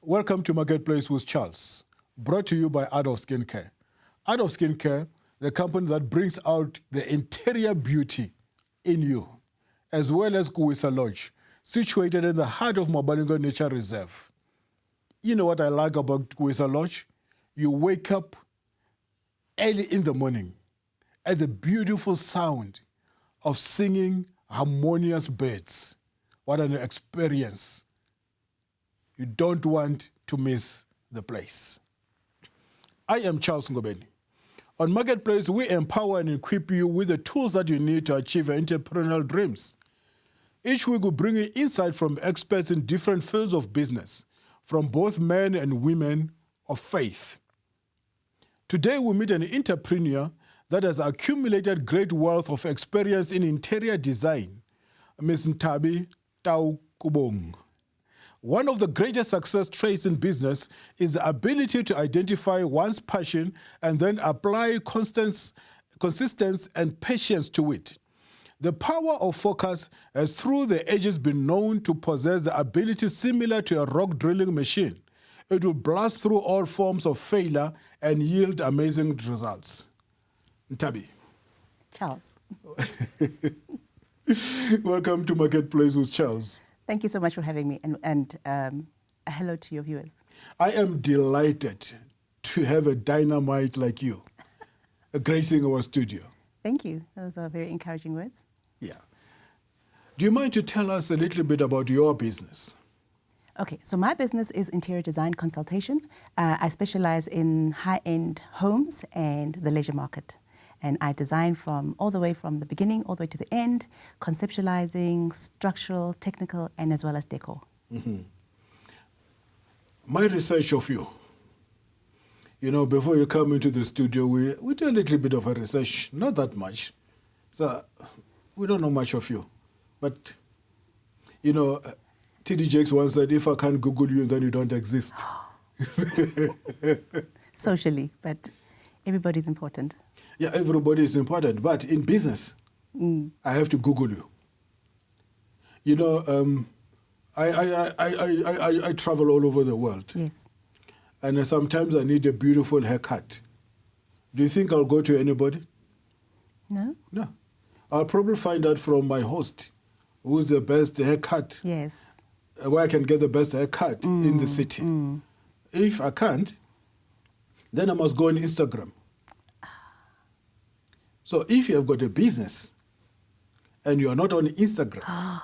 Welcome to Marketplace with Charles, brought to you by Art of Skincare. Art of Skincare, the company that brings out the interior beauty in you, as well as Kuwisa Lodge, situated in the heart of Mabalingo Nature Reserve. You know what I like about Kuwisa Lodge? You wake up early in the morning at the beautiful sound of singing harmonious birds. What an experience. You don't want to miss the place. I am Charles Ngobeni. On Marketplace, we empower and equip you with the tools that you need to achieve your entrepreneurial dreams. Each week, we bring you insight from experts in different fields of business, from both men and women of faith. Today, we meet an entrepreneur that has accumulated great wealth of experience in interior design, Ms. Nthabi Taukobong. One of the greatest success traits in business is the ability to identify one's passion and then apply consistency and patience to it. The power of focus has through the ages been known to possess the ability similar to a rock drilling machine. It will blast through all forms of failure and yield amazing results. Nthabi. Charles. Welcome to Marketplace with Charles. Thank you so much for having me, and a hello to your viewers. I am delighted to have a dynamite like you gracing our studio. Thank you. Those are very encouraging words. Yeah. Do you mind to tell us a little bit about your business? Okay, so my business is interior design consultation. I specialize in high-end homes and the leisure market. And I design all the way from the beginning all the way to the end, conceptualizing, structural, technical, and as well as decor. Mm-hmm. My research of you, before you come into the studio, we do a little bit of a research, not that much. So we don't know much of you. But, T.D. Jakes once said, if I can't Google you, then you don't exist. Socially, but everybody's important. Yeah, everybody is important, but in business, I have to Google you. I travel all over the world. Yes. And sometimes I need a beautiful haircut. Do you think I'll go to anybody? No. No. I'll probably find out from my host who's the best haircut. Yes. Where I can get the best haircut in the city. If I can't, then I must go on Instagram. So if you have got a business and you are not on Instagram,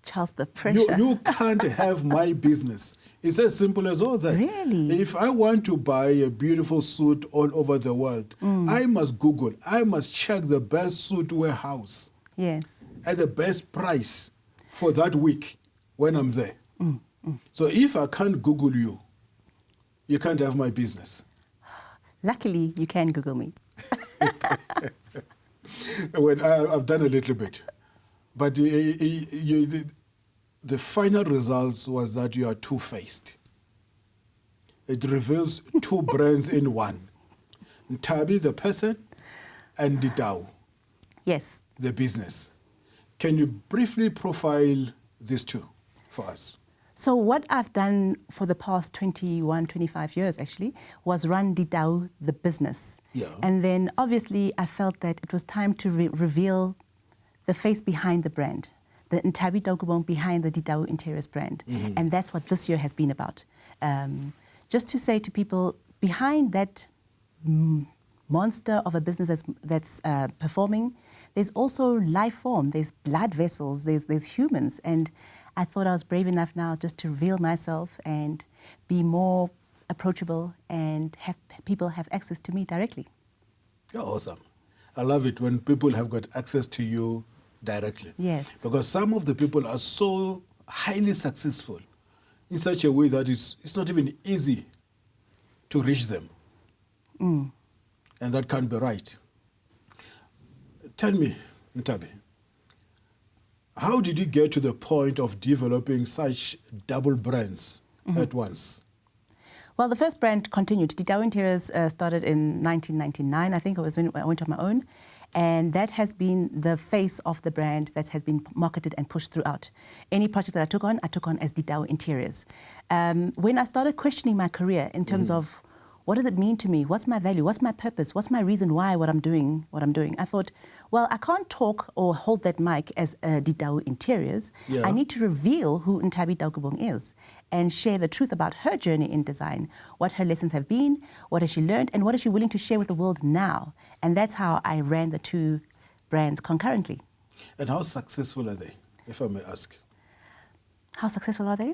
Charles, the pressure. You can't have my business. It's as simple as all that. Really? If I want to buy a beautiful suit all over the world, I must Google. I must check the best suit warehouse. Yes. At the best price for that week when I'm there. So if I can't Google you, you can't have my business. Luckily, you can Google me. Well, I've done a little bit. But the final results was that you are two-faced. It reveals two brands in one. Nthabi, the person, and Ditau, Yes. the business. Can you briefly profile these two for us? So what I've done for the past 21, 25 years, actually, was run Ditau, the business. Yeah. And then, obviously, I felt that it was time to reveal the face behind the brand, the Nthabi Taukobong behind the Ditau Interiors brand. And that's what this year has been about. Just to say to people, behind that monster of a business that's performing, there's also life form, there's blood vessels, there's humans. And I thought I was brave enough now just to reveal myself and be more approachable and have people have access to me directly. You're awesome. I love it when people have got access to you directly. Yes. Because some of the people are so highly successful in such a way that it's not even easy to reach them. And that can't be right. Tell me, Nthabi, how did you get to the point of developing such double brands at once? Well, the first brand continued. Ditau Interiors started in 1999. I think it was when I went on my own. And that has been the face of the brand that has been marketed and pushed throughout. Any project that I took on as Ditau Interiors. When I started questioning my career in terms of what does it mean to me? What's my value? What's my purpose? What's my reason why what I'm doing? I thought, well, I can't talk or hold that mic as Ditau Interiors. Yeah. I need to reveal who Nthabi Taukobong is and share the truth about her journey in design, what her lessons have been, what has she learned, and what is she willing to share with the world now. And that's how I ran the two brands concurrently. And how successful are they, if I may ask? How successful are they?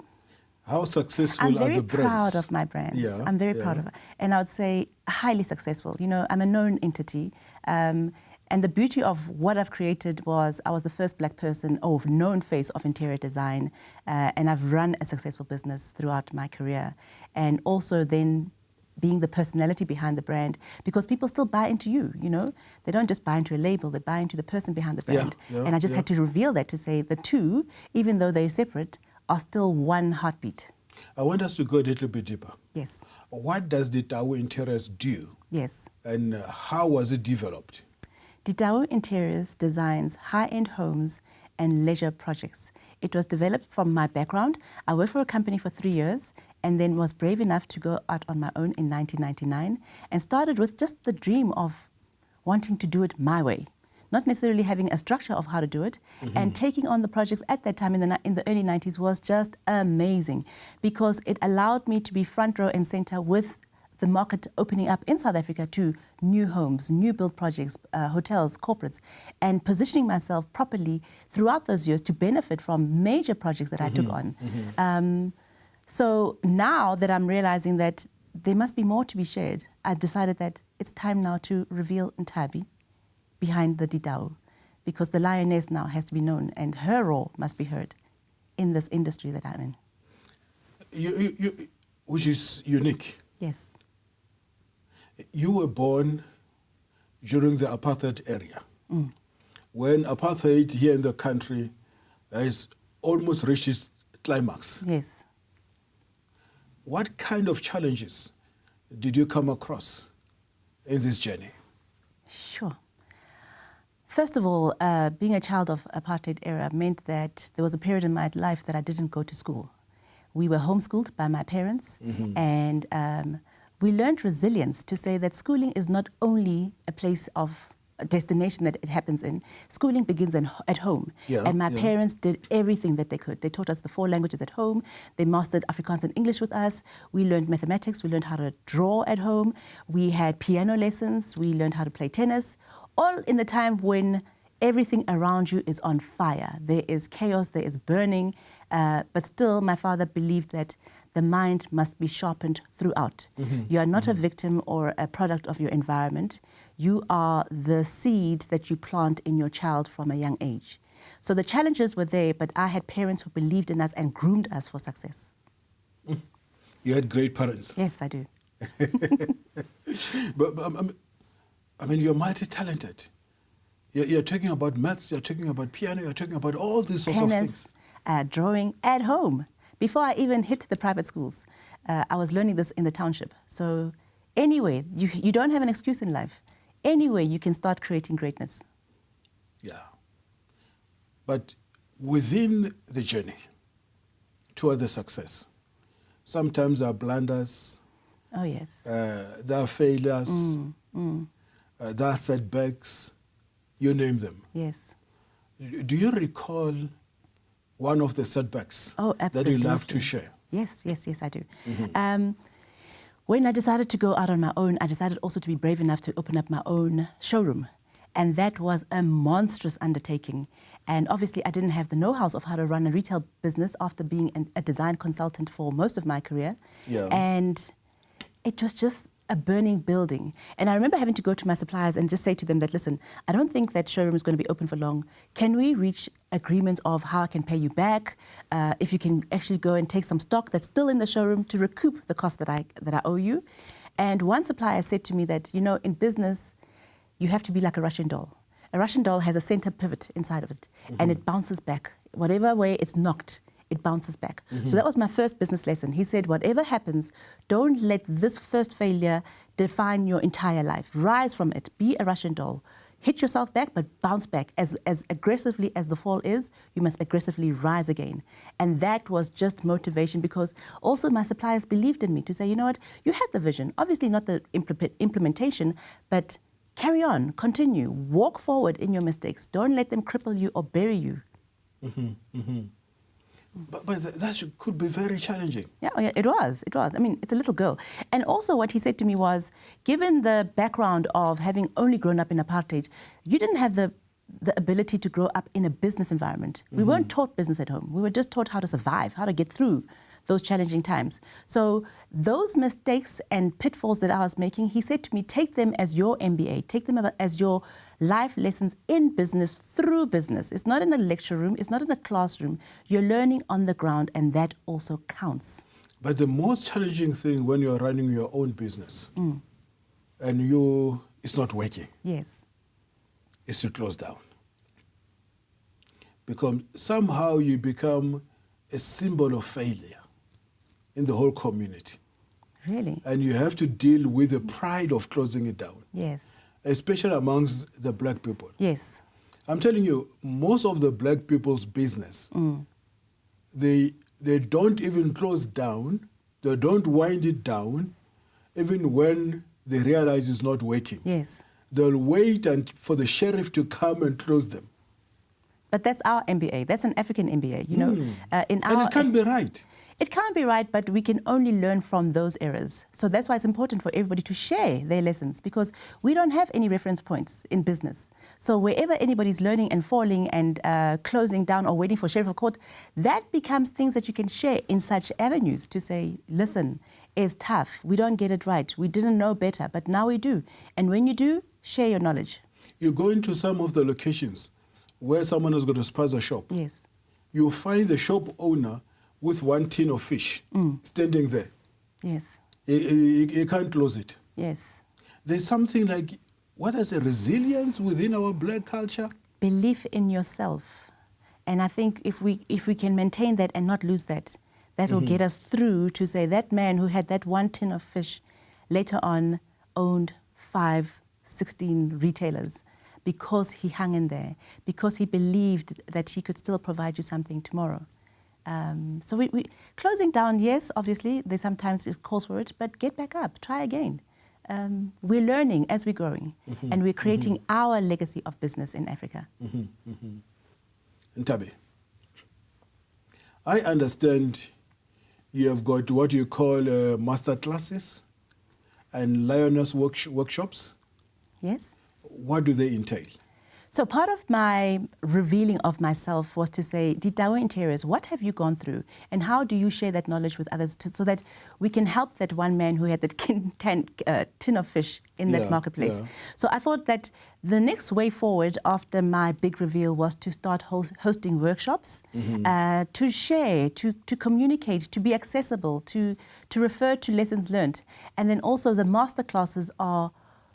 How successful I'm are very the brands? proud of my brands. Yeah, I'm very proud of it. And I would say highly successful. You know, I'm a known entity. And the beauty of what I've created was I was the first black person or known face of interior design. And I've run a successful business throughout my career. And also then being the personality behind the brand, because people still buy into you, you know. They don't just buy into a label, they buy into the person behind the brand. And I just had to reveal that to say the two, even though they're separate, are still one heartbeat. I want us to go a little bit deeper. Yes. What does Ditau Interiors do? Yes. And how was it developed? Ditau Interiors designs high-end homes and leisure projects. It was developed from my background. I worked for a company for 3 years and then was brave enough to go out on my own in 1999 and started with just the dream of wanting to do it my way. Not necessarily having a structure of how to do it, and taking on the projects at that time in the early 90s was just amazing because it allowed me to be front row and center with the market opening up in South Africa to new homes, new build projects, hotels, corporates, and positioning myself properly throughout those years to benefit from major projects that I took on. So now that I'm realizing that there must be more to be shared, I decided that it's time now to reveal Nthabi behind the Ditau, because the lioness now has to be known and her roar must be heard in this industry that I'm in. Which is unique. Yes. You were born during the apartheid era, when apartheid here in the country has almost reached its climax. Yes. What kind of challenges did you come across in this journey? Sure. First of all, being a child of apartheid era meant that there was a period in my life that I didn't go to school. We were homeschooled by my parents, and we learned resilience to say that schooling is not only a place of a destination that it happens in. Schooling begins at home. And my parents did everything that they could. They taught us the 4 languages at home. They mastered Afrikaans and English with us. We learned mathematics. We learned how to draw at home. We had piano lessons. We learned how to play tennis. All in the time when everything around you is on fire. There is chaos, there is burning, but still my father believed that the mind must be sharpened throughout. You are not a victim or a product of your environment. You are the seed that you plant in your child from a young age. So the challenges were there, but I had parents who believed in us and groomed us for success. You had great parents. Yes, I do. But I mean, you're multi-talented. You're talking about maths, you're talking about piano, you're talking about all these sorts of things. Drawing at home. Before I even hit the private schools, I was learning this in the township. So anyway, you don't have an excuse in life. Anyway, you can start creating greatness. Yeah. But within the journey toward the success, sometimes there are blunders. Oh, yes. There are failures. There are setbacks. You name them. Yes. Do you recall one of the setbacks that you love to share? Yes, I do. When I decided to go out on my own, I decided also to be brave enough to open up my own showroom. And that was a monstrous undertaking. And obviously, I didn't have the know-hows of how to run a retail business after being a design consultant for most of my career. Yeah. And it was just a burning building. And I remember having to go to my suppliers and just say to them that, listen, I don't think that showroom is going to be open for long. Can we reach agreements of how I can pay you back? If you can actually go and take some stock that's still in the showroom to recoup the cost that I owe you. And one supplier said to me that, you know, in business, you have to be like a Russian doll. A Russian doll has a center pivot inside of it, and it bounces back. Whatever way it's knocked, it bounces back. So that was my first business lesson. He said, whatever happens, don't let this first failure define your entire life. Rise from it. Be a Russian doll. hit yourself back, but bounce back. As aggressively as the fall is, you must aggressively rise again. And that was just motivation, because also my suppliers believed in me to say, you know what, you had the vision, obviously not the implementation, but carry on, continue, walk forward in your mistakes. Don't let them cripple you or bury you. But that could be very challenging. Yeah, it was. I mean, it's a little girl. And also what he said to me was, given the background of having only grown up in apartheid, you didn't have the ability to grow up in a business environment. We weren't taught business at home. We were just taught how to survive, how to get through those challenging times. So those mistakes and pitfalls that I was making, he said to me, take them as your MBA, take them as your life lessons in business, through business. It's not in a lecture room, it's not in a classroom. You're learning on the ground, and that also counts. But the most challenging thing when you're running your own business and it's not working, yes, is to close down. Because somehow you become a symbol of failure in the whole community. Really? And you have to deal with the pride of closing it down. Yes. Especially amongst the black people. Yes. I'm telling you, most of the black people's business, they don't even close down, they don't wind it down, even when they realize it's not working. Yes. They'll wait for the sheriff to come and close them. But that's our MBA. That's an African MBA, you know. And it can't be right. It can't be right, but we can only learn from those errors. So that's why it's important for everybody to share their lessons, because we don't have any reference points in business. So wherever anybody's learning and falling and closing down or waiting for sheriff of court, that becomes things that you can share in such avenues to say, listen, it's tough. We don't get it right. We didn't know better, but now we do. And when you do, share your knowledge. You go into some of the locations where someone has got a spaza shop. Yes. You find the shop owner with one tin of fish standing there. Yes. He can't close it. Yes. There's something like, what is a resilience within our black culture? Belief in yourself. And I think if we can maintain that and not lose that, that will get us through to say that man who had that one tin of fish later on owned 16 retailers, because he hung in there, because he believed that he could still provide you something tomorrow. So we closing down, yes, obviously, there's sometimes it calls for it, but get back up, try again. We're learning as we're growing, and we're creating our legacy of business in Africa. Nthabi, I understand you have got what you call master classes and lioness workshops. Yes. What do they entail? So part of my revealing of myself was to say, Ditawa Interiors, what have you gone through? And how do you share that knowledge with others so that we can help that one man who had that tin of fish in that marketplace? Yeah. So I thought that the next way forward after my big reveal was to start hosting workshops, to share, to communicate, to be accessible, to refer to lessons learned. And then also the master classes are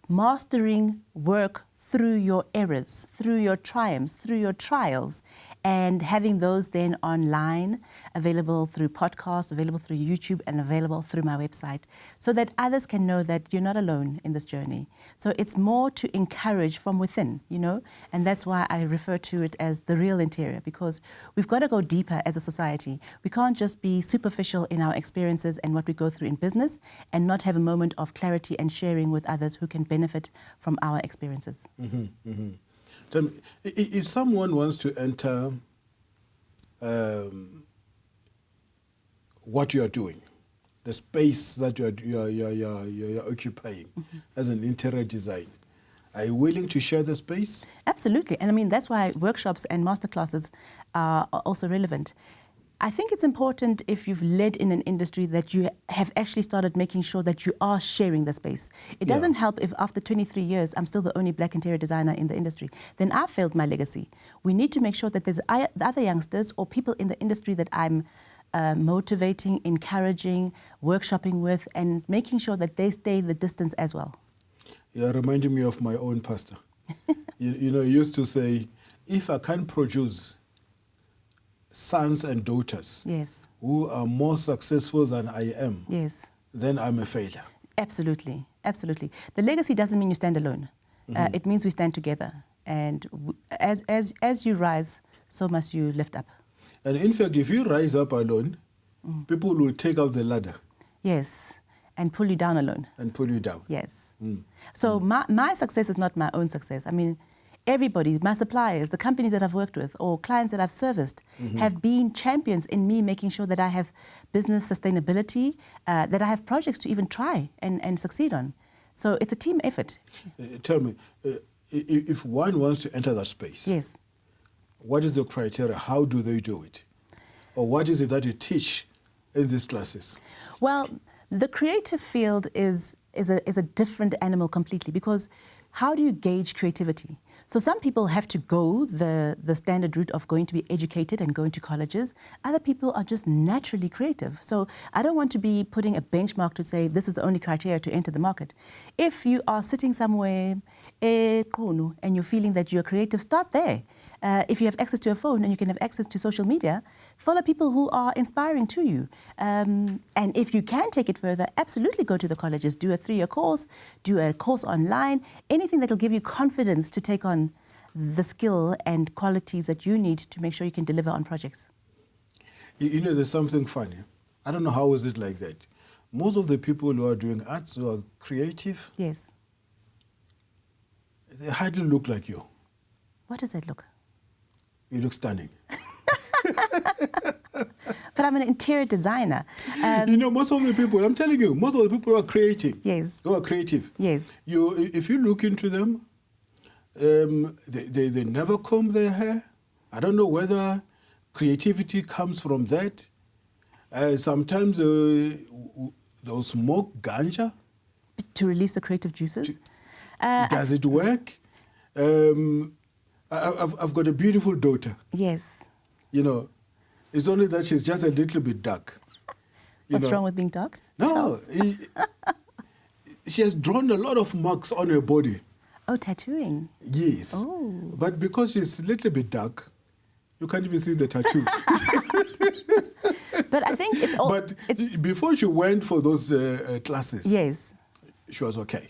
mastering work through your errors, through your triumphs, through your trials, and having those then online, available through podcasts, available through YouTube, and available through my website, so that others can know that you're not alone in this journey. So it's more to encourage from within, you know, and that's why I refer to it as the real interior, because we've got to go deeper as a society. We can't just be superficial in our experiences and what we go through in business and not have a moment of clarity and sharing with others who can benefit from our experiences. Tell me, if someone wants to enter what you are doing, the space that you're occupying as an interior design, are you willing to share the space? Absolutely. And I mean, that's why workshops and masterclasses are also relevant. I think it's important, if you've led in an industry, that you have actually started making sure that you are sharing the space. It doesn't help if after 23 years I'm still the only black interior designer in the industry. Then I've failed my legacy. We need to make sure that there's other youngsters or people in the industry that I'm motivating, encouraging, workshopping with, and making sure that they stay the distance as well. You're reminding me of my own pastor. you know, he used to say, if I can't produce sons and daughters who are more successful than I am, then I'm a failure. Absolutely, absolutely. The legacy doesn't mean you stand alone. It means we stand together. And as you rise, so must you lift up. And in fact, if you rise up alone, people will take out the ladder. Yes, and pull you down alone. And pull you down. Yes. So my success is not my own success. I mean, everybody, my suppliers, the companies that I've worked with or clients that I've serviced have been champions in me making sure that I have business sustainability, that I have projects to even try and succeed on. So it's a team effort. Tell me, if one wants to enter that space, Yes. what is the criteria? How do they do it? Or what is it that you teach in these classes? Well, the creative field is a different animal completely, because how do you gauge creativity? So some people have to go the standard route of going to be educated and going to colleges. Other people are just naturally creative. So I don't want to be putting a benchmark to say this is the only criteria to enter the market. If you are sitting somewhere and you're feeling that you're creative, start there. If you have access to a phone and you can have access to social media, follow people who are inspiring to you. And if you can take it further, absolutely go to the colleges, do a 3-year course, do a course online, anything that will give you confidence to take on the skill and qualities that you need to make sure you can deliver on projects. You know, there's something funny. I don't know how is it like that. Most of the people who are doing arts, who are creative, Yes. they hardly look like you. What does that look? You look stunning. But I'm an interior designer. You know, most of the people, I'm telling you, most of the people are creative. Yes. Who are creative. Yes. If you look into them, they never comb their hair. I don't know whether creativity comes from that. Sometimes they'll smoke ganja. To release the creative juices. Does it work? I've got a beautiful daughter. Yes. You know, it's only that she's just a little bit dark. What's wrong with being dark? No. She has drawn a lot of marks on her body. Oh, tattooing. Yes. Oh. But because she's a little bit dark, you can't even see the tattoo. But I think it's all... But before she went for those classes, Yes. she was okay.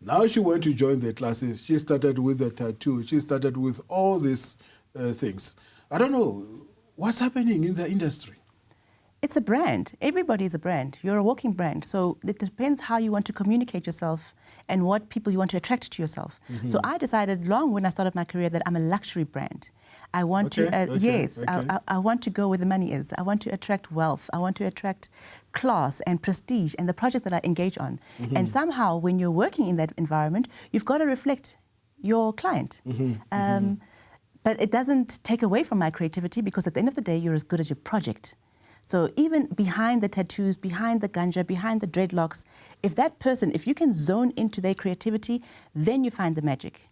Now she went to join the classes. She started with the tattoo. She started with all these things. I don't know. What's happening in the industry? It's a brand. Everybody is a brand. You're a walking brand. So it depends how you want to communicate yourself and what people you want to attract to yourself. So I decided long when I started my career that I'm a luxury brand. I want to, I want to go where the money is. I want to attract wealth. I want to attract class and prestige and the projects that I engage on. And somehow when you're working in that environment, you've got to reflect your client. But it doesn't take away from my creativity, because at the end of the day, you're as good as your project. So even behind the tattoos, behind the ganja, behind the dreadlocks, if that person, if you can zone into their creativity, then you find the magic.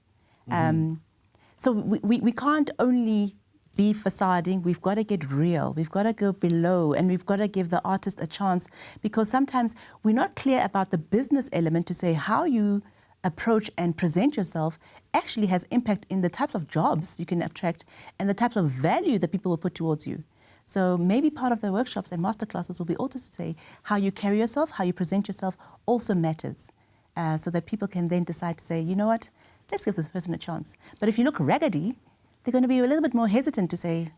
So we can't only be facading, we've got to get real, we've got to go below, and we've got to give the artist a chance, because sometimes we're not clear about the business element to say how you approach and present yourself actually has impact in the types of jobs you can attract and the types of value that people will put towards you. So maybe part of the workshops and masterclasses will be also to say how you carry yourself, how you present yourself also matters, so that people can then decide to say, you know what, let's give this person a chance. But if you look raggedy, they're going to be a little bit more hesitant to say,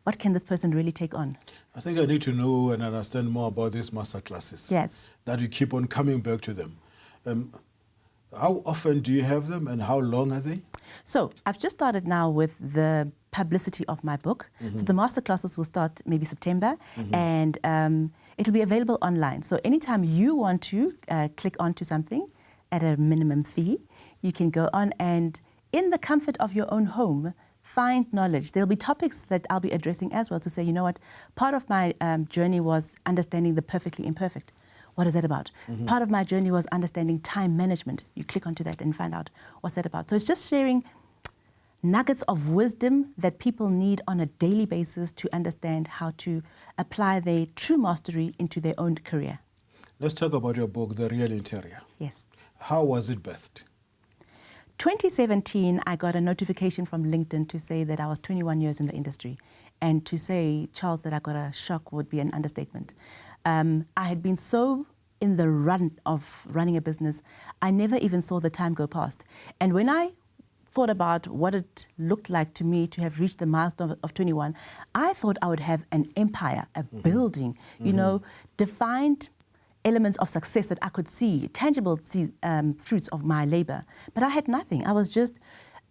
what can this person really take on? I think I need to know and understand more about these masterclasses. Yes. That you keep on coming back to them. How often do you have them and how long are they? So I've just started now with the publicity of my book. So the masterclasses will start maybe September, and it'll be available online. So anytime you want to click onto something at a minimum fee, you can go on and in the comfort of your own home, find knowledge. There'll be topics that I'll be addressing as well to say, you know what, part of my journey was understanding the perfectly imperfect. What is that about? Part of my journey was understanding time management. You click onto that and find out what's that about. So it's just sharing nuggets of wisdom that people need on a daily basis to understand how to apply their true mastery into their own career. Let's talk about your book, The Real Interior. Yes. How was it birthed? 2017, I got a notification from LinkedIn to say that I was 21 years in the industry. And to say, Charles, that I got a shock would be an understatement. I had been so in the run of running a business, I never even saw the time go past. And when I thought about what it looked like to me to have reached the milestone of 21, I thought I would have an empire, a building, you know, defined elements of success that I could see, tangible fruits of my labor. But I had nothing. I was just,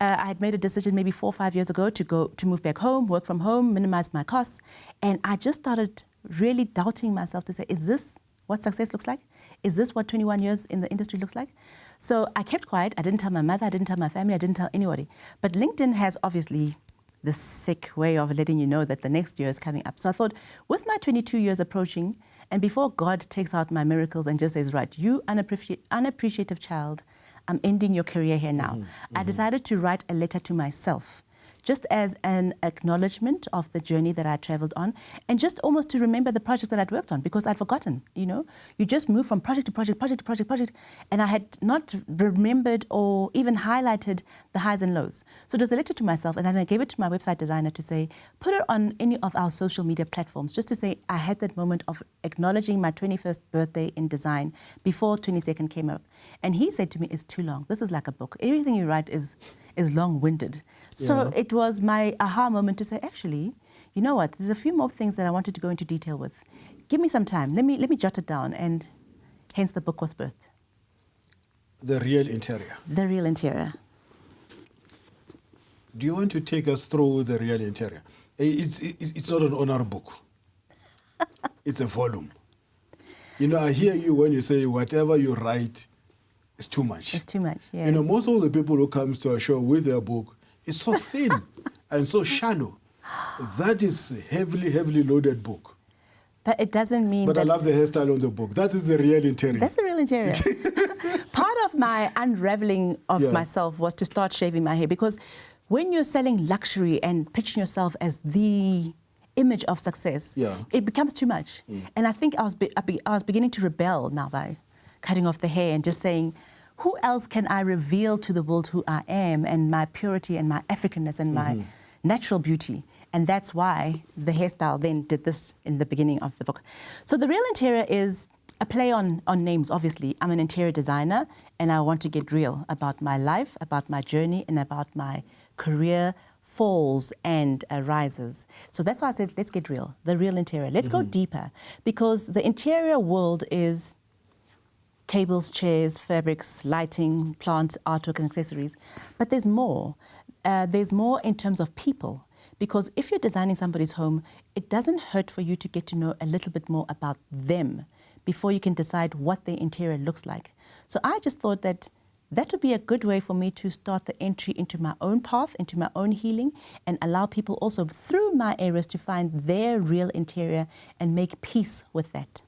I had made a decision maybe 4 or 5 years ago to move back home, work from home, minimize my costs. And I just started really doubting myself to say, is this what success looks like? Is this what 21 years in the industry looks like? So I kept quiet. I didn't tell my mother, I didn't tell my family, I didn't tell anybody. But LinkedIn has obviously the sick way of letting you know that the next year is coming up. So I thought, with my 22 years approaching, and before God takes out my miracles and just says, right, you unappreciative child, I'm ending your career here now. I decided to write a letter to myself, just as an acknowledgement of the journey that I traveled on, and just almost to remember the projects that I'd worked on, because I'd forgotten, you know. You just move from project to project, project to project, project, and I had not remembered or even highlighted the highs and lows. So it was a letter to myself, and then I gave it to my website designer to say, put it on any of our social media platforms, just to say I had that moment of acknowledging my 21st birthday in design before 22nd came up. And he said to me, it's too long. This is like a book. Everything you write is long-winded. So it was my aha moment to say, actually, you know what, there's a few more things that I wanted to go into detail with. Give me some time. Let me jot it down, and hence the book was birthed. The Real Interior. The Real Interior. Do you want to take us through The Real Interior? It's not an honor book. It's a volume. You know, I hear you when you say whatever you write is too much. It's too much, yes. You know, most of the people who comes to our show with their book is so thin and so shallow. That is a heavily loaded book. But it doesn't mean But that... I love the hairstyle on the book. That is The Real Interior. That's The Real Interior. Part of my unraveling of myself was to start shaving my hair, because when you're selling luxury and pitching yourself as the image of success, it becomes too much. And I think I was beginning to rebel now by cutting off the hair and just saying, who else can I reveal to the world who I am, and my purity and my Africanness and my natural beauty? And that's why the hairstyle then did this in the beginning of the book. So The Real Interior is a play on names, obviously. I'm an interior designer, and I want to get real about my life, about my journey, and about my career falls and rises. So that's why I said, let's get real, The Real Interior. Let's go deeper, because the interior world is tables, chairs, fabrics, lighting, plants, artwork, and accessories. But there's more. There's more in terms of people. Because if you're designing somebody's home, it doesn't hurt for you to get to know a little bit more about them before you can decide what their interior looks like. So I just thought that that would be a good way for me to start the entry into my own path, into my own healing, and allow people also through my areas to find their real interior and make peace with that.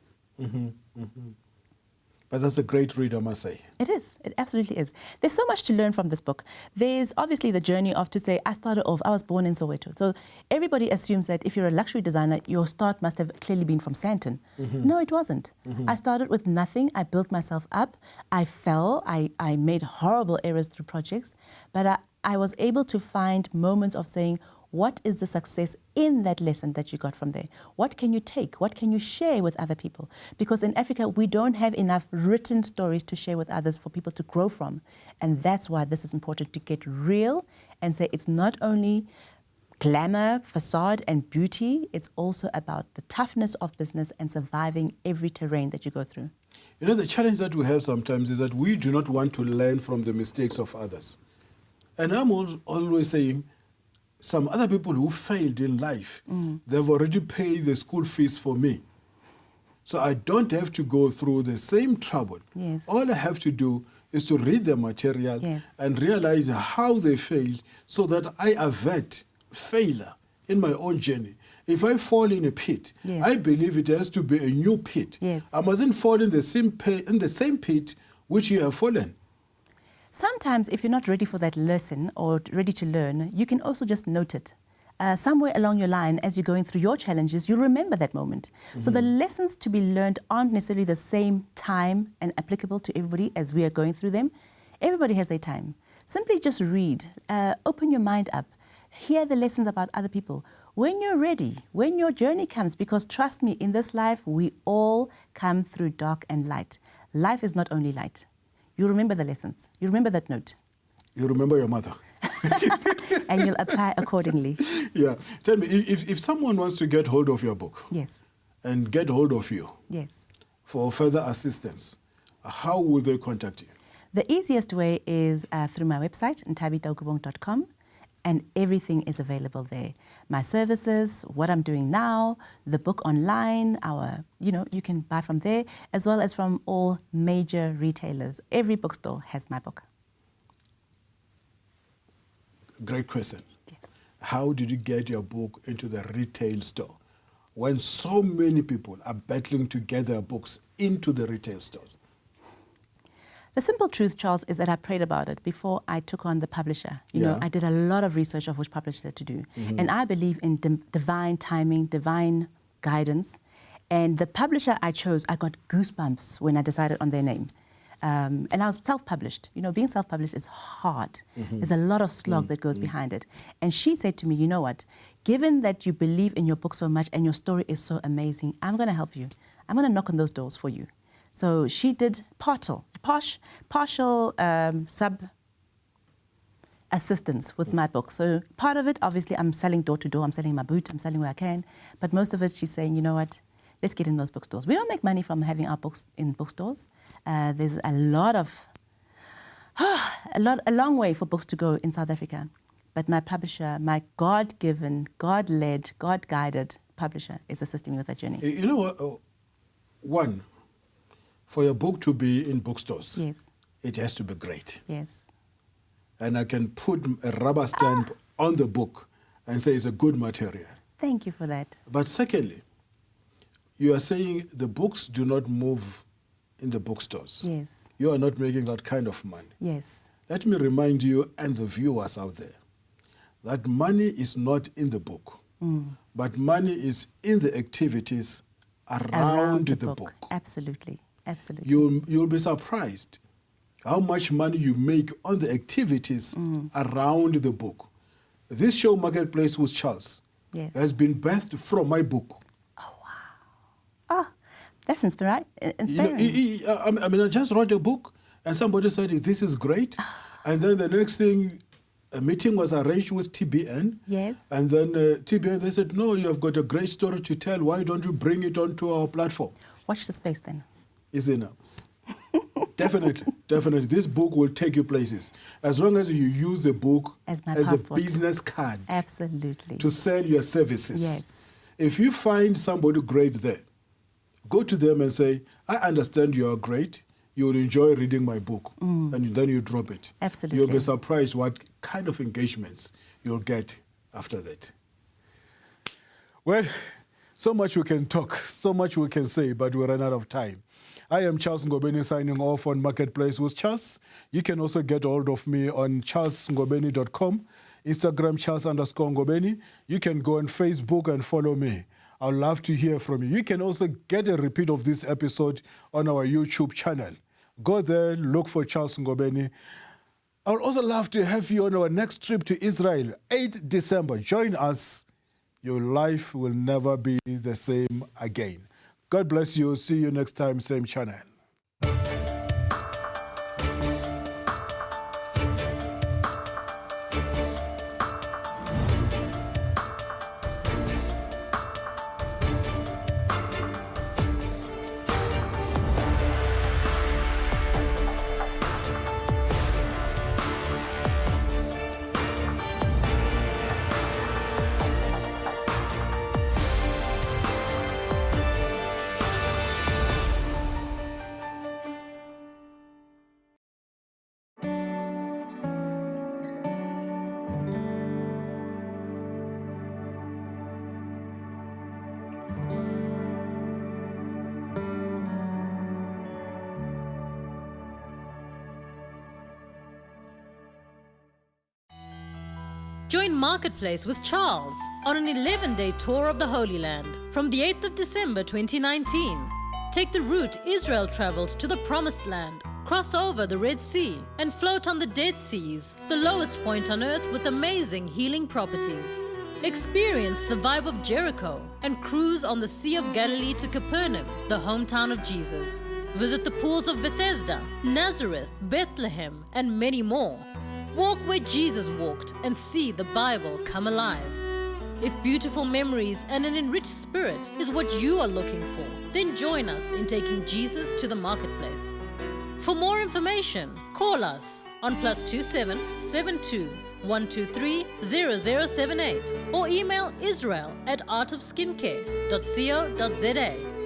But that's a great read, I must say. It is. It absolutely is. There's so much to learn from this book. There's obviously the journey of, to say, I was born in Soweto. So everybody assumes that if you're a luxury designer, your start must have clearly been from Sandton. No, it wasn't. I started with nothing. I built myself up. I fell. I made horrible errors through projects. But I was able to find moments of saying, what is the success in that lesson that you got from there? What can you take? What can you share with other people? Because in Africa, we don't have enough written stories to share with others for people to grow from. And that's why this is important, to get real and say it's not only glamour, facade, and beauty, it's also about the toughness of business and surviving every terrain that you go through. You know, the challenge that we have sometimes is that we do not want to learn from the mistakes of others. And I'm always saying, some other people who failed in life, they've already paid the school fees for me. So I don't have to go through the same trouble. Yes. All I have to do is to read the material and realize how they failed, so that I avert failure in my own journey. If I fall in a pit, I believe it has to be a new pit. I mustn't fall in the same pit which you have fallen. Sometimes if you're not ready for that lesson or ready to learn, you can also just note it. Somewhere along your line, as you're going through your challenges, you remember that moment. So the lessons to be learned aren't necessarily the same time and applicable to everybody as we are going through them. Everybody has their time. Simply just read, open your mind up, hear the lessons about other people. when you're ready, when your journey comes, because trust me, in this life, we all come through dark and light. Life is not only light. You remember the lessons. You remember that note. You remember your mother. And you'll apply accordingly. Yeah. Tell me, if someone wants to get hold of your book Yes. and get hold of you Yes. for further assistance, how will they contact you? The easiest way is through my website, nthabitaukobong.com, and everything is available there. My services, what I'm doing now, the book online, you can buy from there, as well as from all major retailers. Every bookstore has my book. Great question. Yes. How did you get your book into the retail store when so many people are battling to get their books into the retail stores? The simple truth, Charles, is that I prayed about it before I took on the publisher. You know, Yeah. I did a lot of research of which publisher to do. And I believe in divine timing, divine guidance. And the publisher I chose, I got goosebumps when I decided on their name. And I was self-published. You know, being self-published is hard. There's a lot of slog that goes behind it. And she said to me, you know what, given that you believe in your book so much and your story is so amazing, I'm going to help you. I'm going to knock on those doors for you. So she did partial sub assistance with my book. So part of it, obviously, I'm selling door to door. I'm selling my boot. I'm selling where I can. But most of it, she's saying, you know what, let's get in those bookstores. We don't make money from having our books in bookstores. There's a long way for books to go in South Africa. But my publisher, my God-given, God-led, God-guided publisher is assisting me with that journey. You know what? One, for your book to be in bookstores, Yes. it has to be great. Yes. And I can put a rubber stamp on the book and say it's a good material. Thank you for that. But secondly, you are saying the books do not move in the bookstores. Yes. You are not making that kind of money. Yes. Let me remind you and the viewers out there that money is not in the book, but money is in the activities around the book. Absolutely. Absolutely. You'll be surprised how much money you make on the activities around the book. This show, Marketplace with Charles, Yes. has been birthed from my book. That's inspiring. I just wrote a book and somebody said, this is great. And then the next thing, a meeting was arranged with TBN. Yes. And then TBN, they said, no, you have got a great story to tell. Why don't you bring it onto our platform? Watch the space then. Is it now? Definitely. This book will take you places. As long as you use the book As my a passport. business card Absolutely. to sell your services. Yes. If you find somebody great there, go to them and say, I understand you are great. You will enjoy reading my book. And then you drop it. Absolutely. You'll be surprised what kind of engagements you'll get after that. Well, so much we can talk, so much we can say, but we ran out of time. I am Charles Ngobeni signing off on Marketplace with Charles. You can also get hold of me on charlesngobeni.com, Instagram Charles_Ngobeni. You can go on Facebook and follow me. I'd love to hear from you. You can also get a repeat of this episode on our YouTube channel. Go there, look for Charles Ngobeni. I would also love to have you on our next trip to Israel, 8 December. Join us. Your life will never be the same again. God bless you. See you next time, same channel. Join Marketplace with Charles on an 11-day tour of the Holy Land from the 8th of December 2019. Take the route Israel traveled to the Promised Land, cross over the Red Sea, and float on the Dead Seas, the lowest point on earth with amazing healing properties. Experience the vibe of Jericho and cruise on the Sea of Galilee to Capernaum, the hometown of Jesus. Visit the pools of Bethesda, Nazareth, Bethlehem, and many more. Walk where Jesus walked and see the Bible come alive. If beautiful memories and an enriched spirit is what you are looking for, then join us in taking Jesus to the marketplace. For more information, call us on +27 72 123 0078 or email israel@artofskincare.co.za.